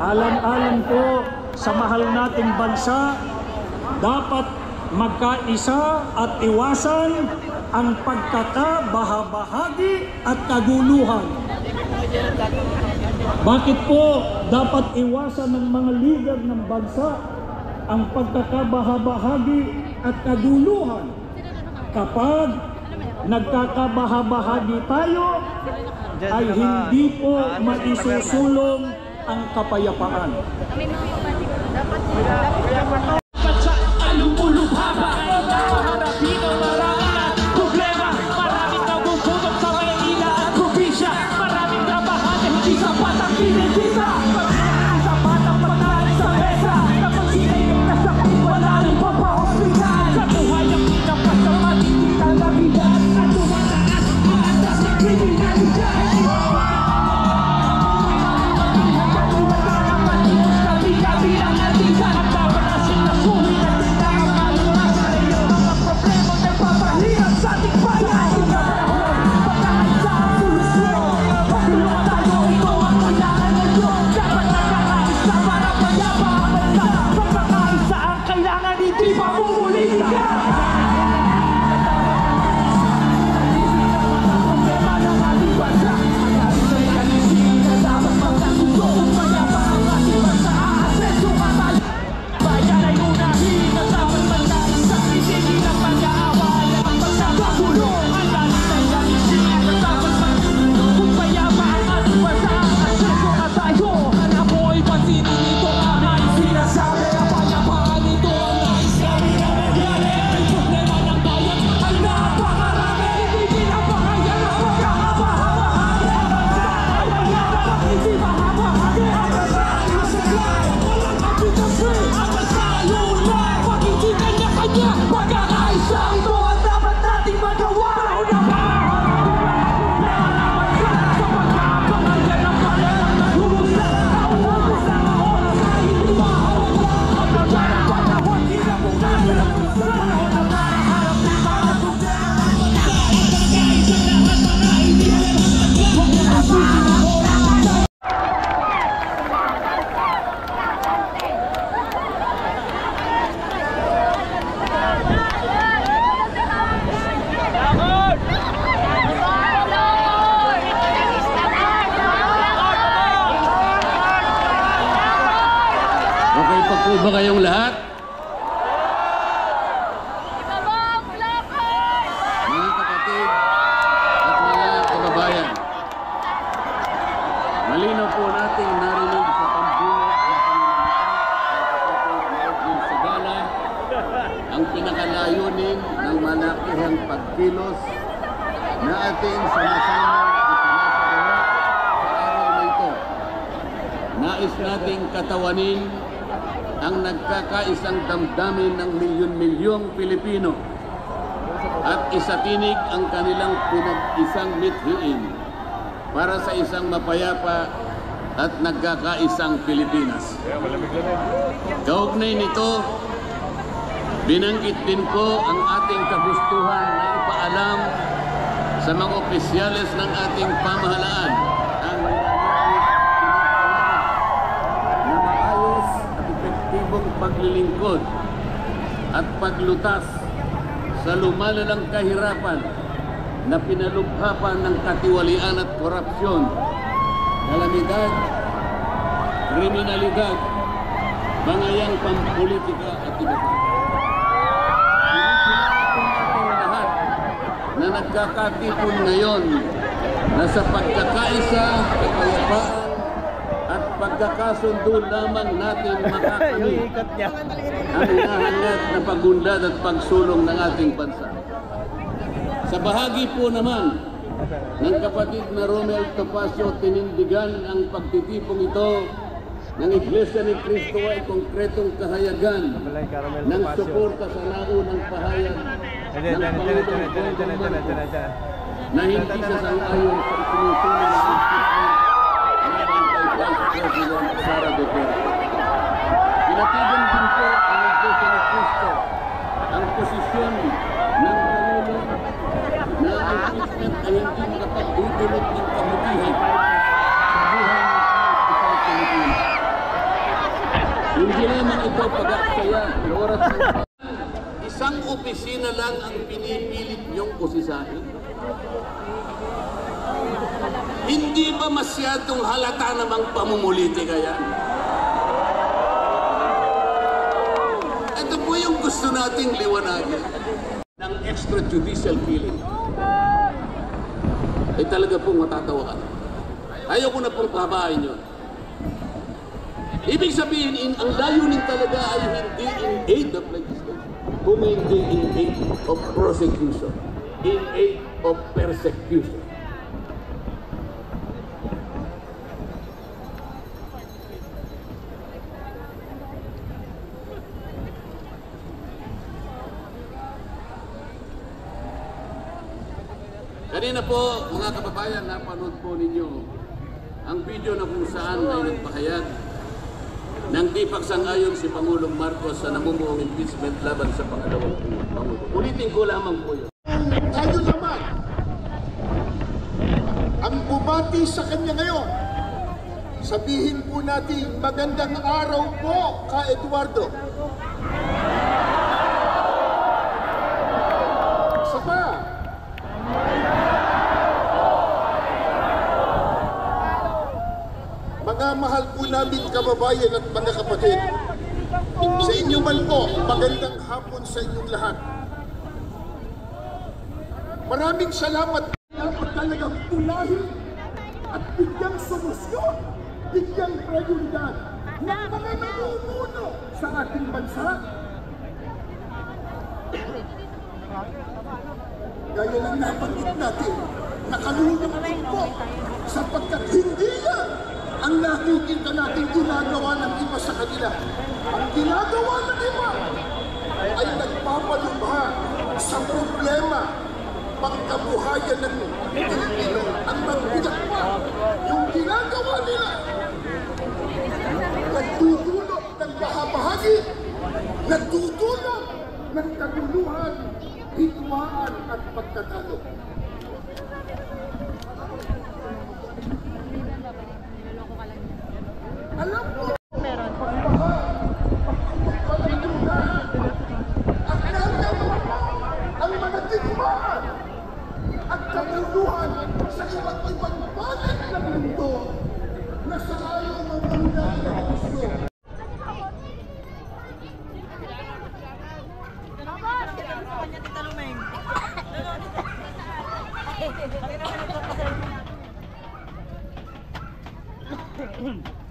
alang-alang po sa mahal nating bansa, dapat magkaisa at iwasan ang pagkakabahabahagi at kaguluhan. Bakit po dapat iwasan ng mga lider ng bansa ang pagkakabahabahagi at kaguluhan? Kapag nagkakabahabahagi tayo, ay hindi po maisusulong ang kapayapaan. Ba kayong lahat? Mga kapatid at mga kababayan, malinaw po nating narinig sa pambulat ng Panginoon sa gala ang pinakalayunin ng malakihang pagkilos na ating sama-sama itinasagawa sa araw na ito. Nais nating katawanin ang nagkakaisang damdamin ng milyon-milyong Pilipino at isatinig ang kanilang pinag-isang mithiin para sa isang mapayapa at nagkakaisang Pilipinas. Kaugnay nito, binanggit din ko ang ating kagustuhan na ipaalam sa mga opisyales ng ating pamahalaan ang paglilingkod at paglutas sa lumalalang kahirapan na pinalubhapan ng katiwalian at korupsyon, kalamidad, kriminalidad, bangayang pampolitika at iba pa. Lahat na nagkakatipon ngayon na sa pagkakaisa, kapayapaan, at pagkakasundo lamang natin makakamit ang hinahangad na pagundad at pagsulong ng ating bansa. Sa bahagi po naman ng kapatid na Romel Topacio, tinindigan ang pagtitipong ito ng Iglesia ni Cristo ay konkretong kahayagan ng suporta sa naunang pahayag ng Pangulong Bongbong na hindi sasang-ayon sa isinusulong ng President Sara Duterte. Pinatigan din po ang Iglesia ni Cristo ang posisyon ng Pangulo na ang impeachment ay hindi makapagdudulot ng kabutihan sa buhay ng isang Pilipino. ito pag-aksaya. Oras ng isang opisina lang ang pinipilit niyong usisahin? Hindi ba masyadong halata namang pamumuliti kaya? Ito po yung gusto nating liwanagin ng extrajudicial killing. Ay talaga pong matatawa ka. Ayaw ko na pong pabahain yun. Ibig sabihin, ang layunin talaga ay hindi in aid of legislation, kung hindi in aid of prosecution, in aid of persecution. Kanina po, mga kababayan, napanood po ninyo ang video na kung saan ay nagpahayag ng di pagsang-ayon si Pangulong Marcos sa namumuong impeachment laban sa pangalawang Pangulo. Ulitin ko lamang po yun. Tayo naman ang bumati sa kanya ngayon. Sabihin po natin, magandang araw po, Ka Eduardo. Isa pa. Mga mahal po namin kababayan at mga kapatid, sa inyo man po, magandang hapon sa inyong lahat. Maraming salamat. Dapat talagang unahin at bigyang solusyon, bigyang prioridad ng mga namumuno sa ating bansa. Gaya lang nabanggit natin, nakalulungkot po sapagkat hindi yan ang nakikita natin ginagawa ng iba sa kanila. Ang ginagawa ng iba ay nagpapalubha sa problema pangkabuhayan ng Pilipino. Ang magbigat pa, yung ginagawa nila, nagdudulot ng bahabahagi, nagdudulot ng kaguluhan, hikmaan at pagkatalo. Alam mo, ang mga digmaan at kaguluhan sa iba't ibang panig ng mundo na sa ayaw ng pangyayari na gusto. Thank you.